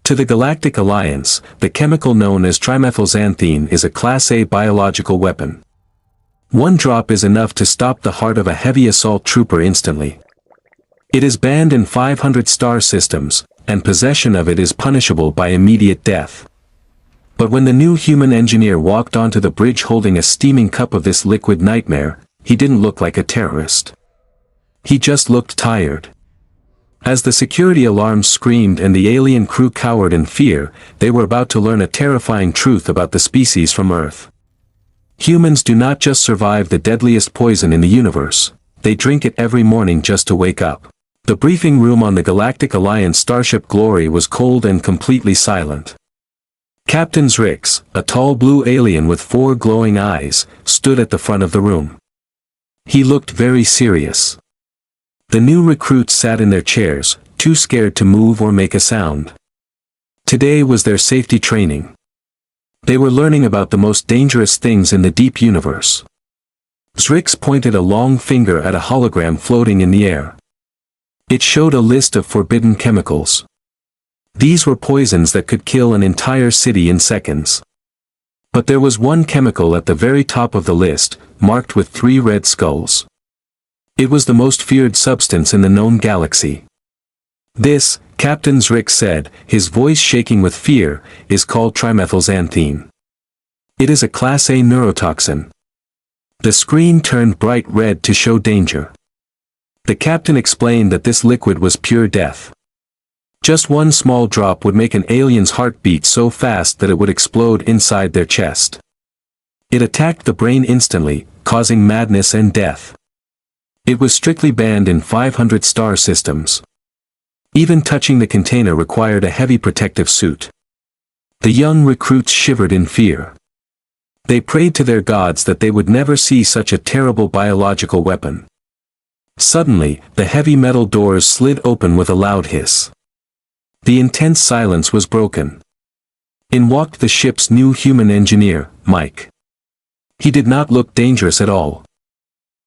To the Galactic Alliance, the chemical known as trimethylxanthine is a Class A biological weapon. One drop is enough to stop the heart of a heavy assault trooper instantly. It is banned in 500 star systems, and possession of it is punishable by immediate death. But when the new human engineer walked onto the bridge holding a steaming cup of this liquid nightmare, he didn't look like a terrorist. He just looked tired. As the security alarms screamed and the alien crew cowered in fear, they were about to learn a terrifying truth about the species from Earth. Humans do not just survive the deadliest poison in the universe, they drink it every morning just to wake up. The briefing room on the Galactic Alliance starship Glory was cold and completely silent. Captain Zrix, a tall blue alien with 4 glowing eyes, stood at the front of the room. He looked very serious. The new recruits sat in their chairs, too scared to move or make a sound. Today was their safety training. They were learning about the most dangerous things in the deep universe. Zrix pointed a long finger at a hologram floating in the air. It showed a list of forbidden chemicals. These were poisons that could kill an entire city in seconds. But there was one chemical at the very top of the list, marked with 3 red skulls. It was the most feared substance in the known galaxy. This, Captain Zrix said, his voice shaking with fear, is called trimethylxanthine. It is a Class A neurotoxin. The screen turned bright red to show danger. The captain explained that this liquid was pure death. Just one small drop would make an alien's heart beat so fast that it would explode inside their chest. It attacked the brain instantly, causing madness and death. It was strictly banned in 500 star systems. Even touching the container required a heavy protective suit. The young recruits shivered in fear. They prayed to their gods that they would never see such a terrible biological weapon. Suddenly, the heavy metal doors slid open with a loud hiss. The intense silence was broken. In walked the ship's new human engineer, Mike. He did not look dangerous at all.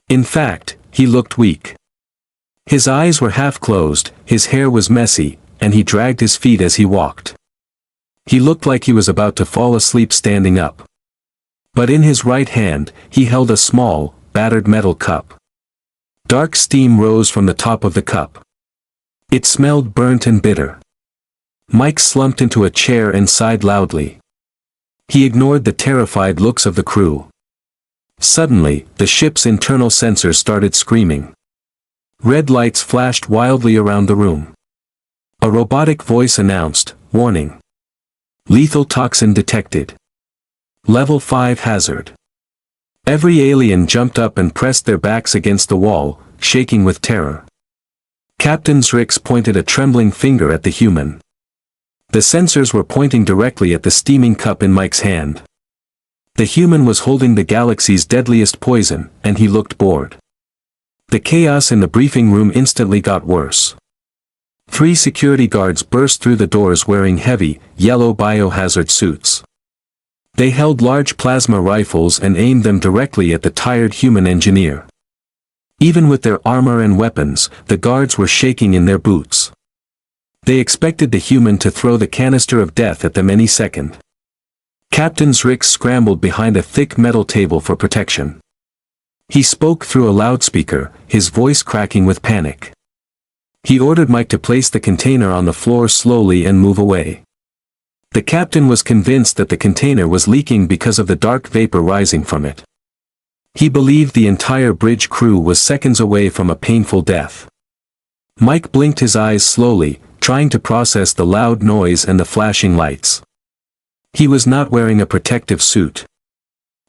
In fact, he looked weak. His eyes were half closed, his hair was messy, and he dragged his feet as he walked. He looked like he was about to fall asleep standing up. But in his right hand, he held a small, battered metal cup. Dark steam rose from the top of the cup. It smelled burnt and bitter. Mike slumped into a chair and sighed loudly. He ignored the terrified looks of the crew. Suddenly, the ship's internal sensors started screaming. Red lights flashed wildly around the room. A robotic voice announced, "Warning. Lethal toxin detected. Level 5 hazard." Every alien jumped up and pressed their backs against the wall, shaking with terror. Captain Zrix pointed a trembling finger at the human. The sensors were pointing directly at the steaming cup in Mike's hand. The human was holding the galaxy's deadliest poison, and he looked bored. The chaos in the briefing room instantly got worse. 3 security guards burst through the doors wearing heavy, yellow biohazard suits. They held large plasma rifles and aimed them directly at the tired human engineer. Even with their armor and weapons, the guards were shaking in their boots. They expected the human to throw the canister of death at them any second. Captain Zrix scrambled behind a thick metal table for protection. He spoke through a loudspeaker, his voice cracking with panic. He ordered Mike to place the container on the floor slowly and move away. The captain was convinced that the container was leaking because of the dark vapor rising from it. He believed the entire bridge crew was seconds away from a painful death. Mike blinked his eyes slowly, trying to process the loud noise and the flashing lights. He was not wearing a protective suit.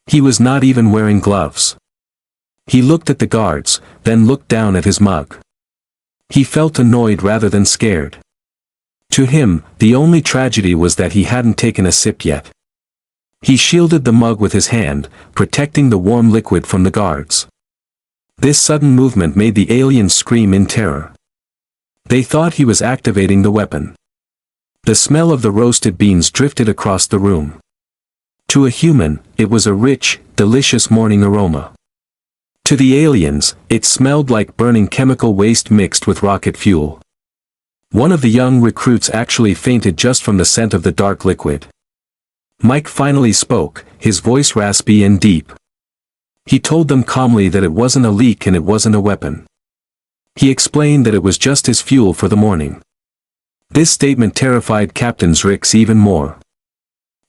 He was not even wearing gloves. He looked at the guards, then looked down at his mug. He felt annoyed rather than scared. To him, the only tragedy was that he hadn't taken a sip yet. He shielded the mug with his hand, protecting the warm liquid from the guards. This sudden movement made the aliens scream in terror. They thought he was activating the weapon. The smell of the roasted beans drifted across the room. To a human, it was a rich, delicious morning aroma. To the aliens, it smelled like burning chemical waste mixed with rocket fuel. One of the young recruits actually fainted just from the scent of the dark liquid. Mike finally spoke, his voice raspy and deep. He told them calmly that it wasn't a leak and it wasn't a weapon. He explained that it was just his fuel for the morning. This statement terrified Captain Rix even more.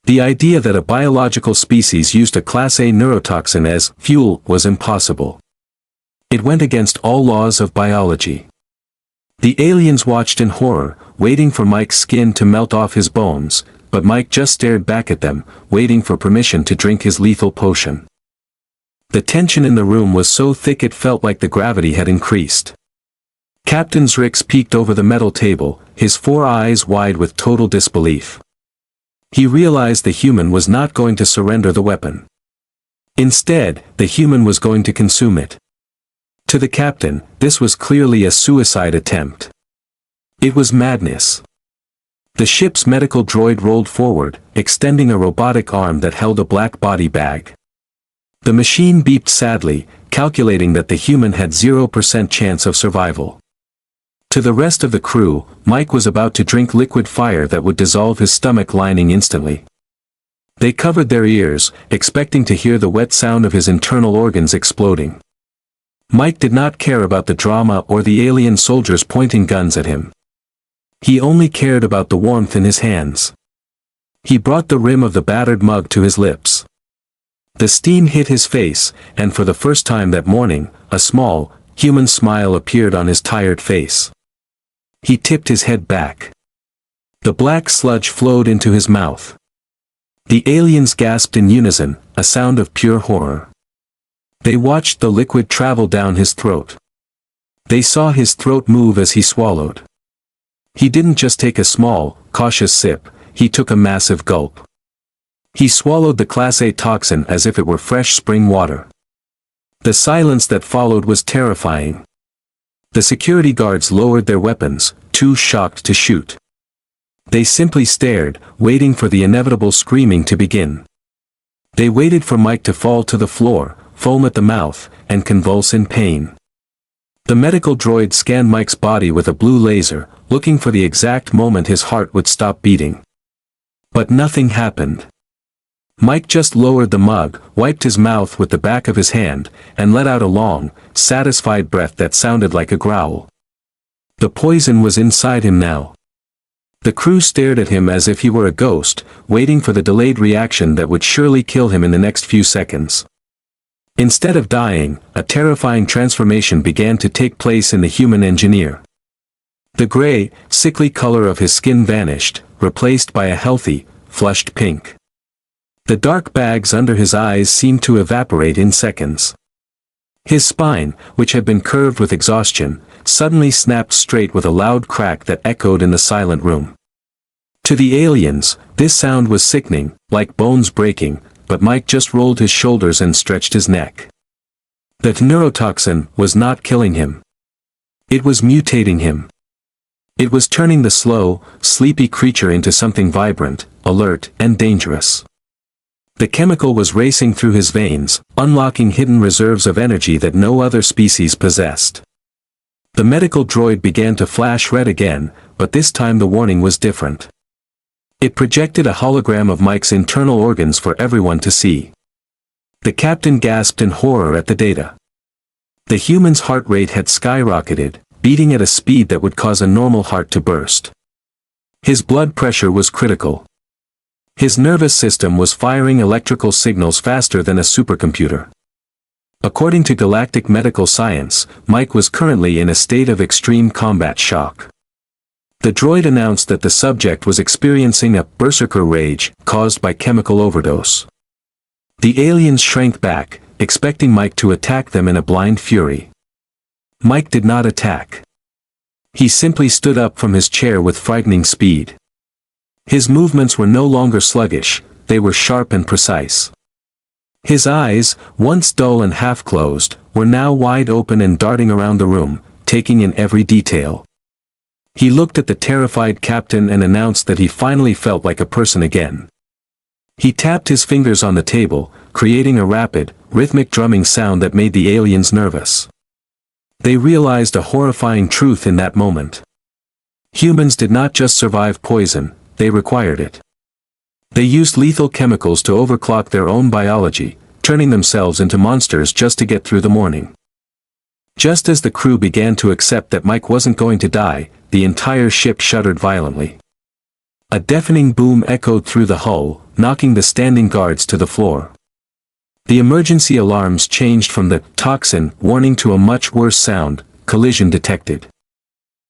The idea that a biological species used a Class A neurotoxin as fuel was impossible. It went against all laws of biology. The aliens watched in horror, waiting for Mike's skin to melt off his bones, but Mike just stared back at them, waiting for permission to drink his lethal potion. The tension in the room was so thick it felt like the gravity had increased. Captain Rix peeked over the metal table, his 4 eyes wide with total disbelief. He realized the human was not going to surrender the weapon. Instead, the human was going to consume it. To the captain, this was clearly a suicide attempt. It was madness. The ship's medical droid rolled forward, extending a robotic arm that held a black body bag. The machine beeped sadly, calculating that the human had 0% chance of survival. To the rest of the crew, Mike was about to drink liquid fire that would dissolve his stomach lining instantly. They covered their ears, expecting to hear the wet sound of his internal organs exploding. Mike did not care about the drama or the alien soldiers pointing guns at him. He only cared about the warmth in his hands. He brought the rim of the battered mug to his lips. The steam hit his face, and for the first time that morning, a small, human smile appeared on his tired face. He tipped his head back. The black sludge flowed into his mouth. The aliens gasped in unison, a sound of pure horror. They watched the liquid travel down his throat. They saw his throat move as he swallowed. He didn't just take a small, cautious sip, he took a massive gulp. He swallowed the Class A toxin as if it were fresh spring water. The silence that followed was terrifying. The security guards lowered their weapons, too shocked to shoot. They simply stared, waiting for the inevitable screaming to begin. They waited for Mike to fall to the floor, foam at the mouth, and convulse in pain. The medical droid scanned Mike's body with a blue laser, looking for the exact moment his heart would stop beating. But nothing happened. Mike just lowered the mug, wiped his mouth with the back of his hand, and let out a long, satisfied breath that sounded like a growl. The poison was inside him now. The crew stared at him as if he were a ghost, waiting for the delayed reaction that would surely kill him in the next few seconds. Instead of dying, a terrifying transformation began to take place in the human engineer. The gray, sickly color of his skin vanished, replaced by a healthy, flushed pink. The dark bags under his eyes seemed to evaporate in seconds. His spine, which had been curved with exhaustion, suddenly snapped straight with a loud crack that echoed in the silent room. To the aliens, this sound was sickening, like bones breaking, but Mike just rolled his shoulders and stretched his neck. The neurotoxin was not killing him. It was mutating him. It was turning the slow, sleepy creature into something vibrant, alert, and dangerous. The chemical was racing through his veins, unlocking hidden reserves of energy that no other species possessed. The medical droid began to flash red again, but this time the warning was different. It projected a hologram of Mike's internal organs for everyone to see. The captain gasped in horror at the data. The human's heart rate had skyrocketed, beating at a speed that would cause a normal heart to burst. His blood pressure was critical. His nervous system was firing electrical signals faster than a supercomputer. According to galactic medical science, Mike was currently in a state of extreme combat shock. The droid announced that the subject was experiencing a berserker rage caused by chemical overdose. The aliens shrank back, expecting Mike to attack them in a blind fury. Mike did not attack. He simply stood up from his chair with frightening speed. His movements were no longer sluggish, they were sharp and precise. His eyes, once dull and half-closed, were now wide open and darting around the room, taking in every detail. He looked at the terrified captain and announced that he finally felt like a person again. He tapped his fingers on the table, creating a rapid, rhythmic drumming sound that made the aliens nervous. They realized a horrifying truth in that moment. Humans did not just survive poison, they required it. They used lethal chemicals to overclock their own biology, turning themselves into monsters just to get through the morning. Just as the crew began to accept that Mike wasn't going to die, the entire ship shuddered violently. A deafening boom echoed through the hull, knocking the standing guards to the floor. The emergency alarms changed from the toxin warning to a much worse sound, collision detected.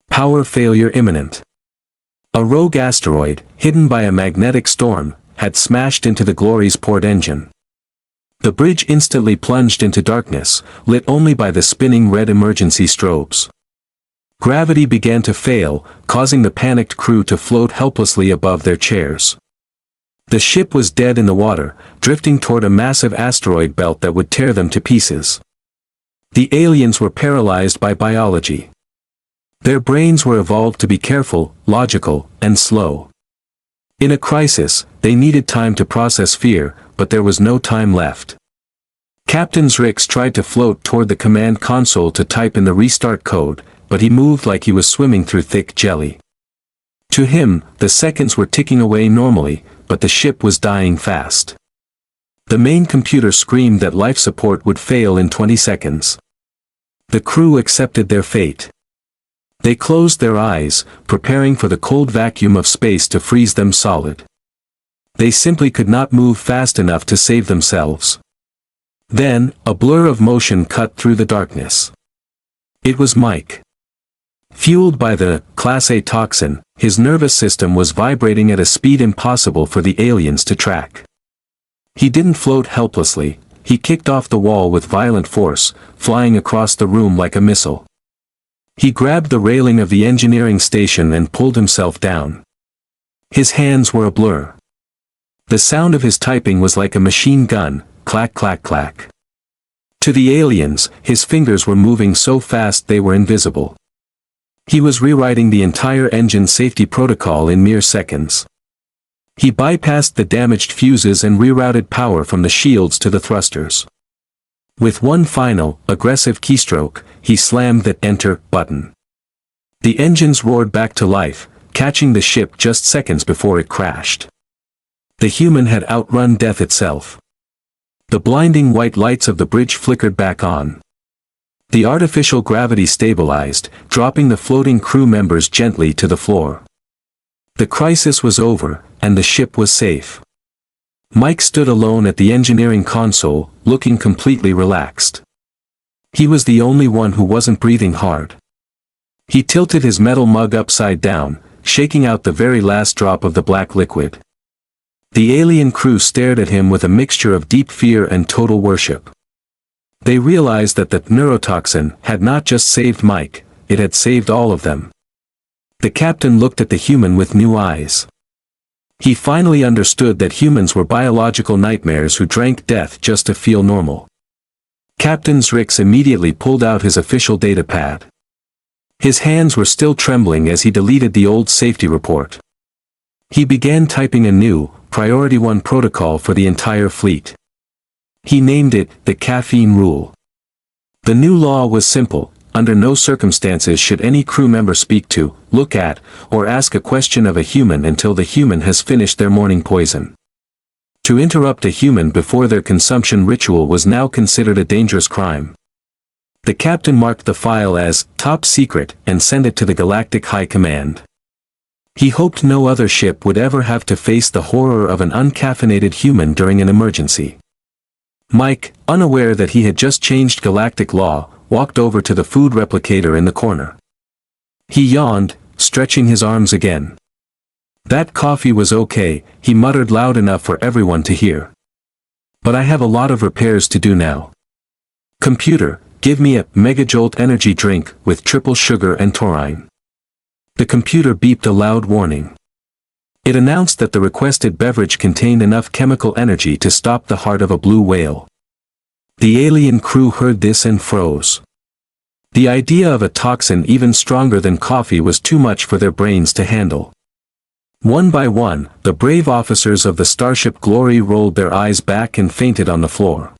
Power failure imminent. A rogue asteroid, hidden by a magnetic storm, had smashed into the Glory's port engine. The bridge instantly plunged into darkness, lit only by the spinning red emergency strobes. Gravity began to fail, causing the panicked crew to float helplessly above their chairs. The ship was dead in the water, drifting toward a massive asteroid belt that would tear them to pieces. The aliens were paralyzed by biology. Their brains were evolved to be careful, logical, and slow. In a crisis, they needed time to process fear, but there was no time left. Captain Rix tried to float toward the command console to type in the restart code, but he moved like he was swimming through thick jelly. To him, the seconds were ticking away normally, but the ship was dying fast. The main computer screamed that life support would fail in 20 seconds. The crew accepted their fate. They closed their eyes, preparing for the cold vacuum of space to freeze them solid. They simply could not move fast enough to save themselves. Then, a blur of motion cut through the darkness. It was Mike. Fueled by the Class A toxin, his nervous system was vibrating at a speed impossible for the aliens to track. He didn't float helplessly, he kicked off the wall with violent force, flying across the room like a missile. He grabbed the railing of the engineering station and pulled himself down. His hands were a blur. The sound of his typing was like a machine gun, clack clack clack. To the aliens, his fingers were moving so fast they were invisible. He was rewriting the entire engine safety protocol in mere seconds. He bypassed the damaged fuses and rerouted power from the shields to the thrusters. With one final, aggressive keystroke, he slammed the Enter button. The engines roared back to life, catching the ship just seconds before it crashed. The human had outrun death itself. The blinding white lights of the bridge flickered back on. The artificial gravity stabilized, dropping the floating crew members gently to the floor. The crisis was over, and the ship was safe. Mike stood alone at the engineering console, looking completely relaxed. He was the only one who wasn't breathing hard. He tilted his metal mug upside down, shaking out the very last drop of the black liquid. The alien crew stared at him with a mixture of deep fear and total worship. They realized that the neurotoxin had not just saved Mike, it had saved all of them. The captain looked at the human with new eyes. He finally understood that humans were biological nightmares who drank death just to feel normal. Captain Rix immediately pulled out his official data pad. His hands were still trembling as he deleted the old safety report. He began typing a new, Priority 1 protocol for the entire fleet. He named it the Caffeine Rule. The new law was simple: under no circumstances should any crew member speak to, look at, or ask a question of a human until the human has finished their morning poison. To interrupt a human before their consumption ritual was now considered a dangerous crime. The captain marked the file as top secret and sent it to the Galactic High Command. He hoped no other ship would ever have to face the horror of an uncaffeinated human during an emergency. Mike, unaware that he had just changed galactic law, walked over to the food replicator in the corner. He yawned, stretching his arms again. That coffee was okay, he muttered loud enough for everyone to hear. But I have a lot of repairs to do now. Computer, give me a megajolt energy drink with triple sugar and taurine. The computer beeped a loud warning. It announced that the requested beverage contained enough chemical energy to stop the heart of a blue whale. The alien crew heard this and froze. The idea of a toxin even stronger than coffee was too much for their brains to handle. One by one, the brave officers of the Starship Glory rolled their eyes back and fainted on the floor.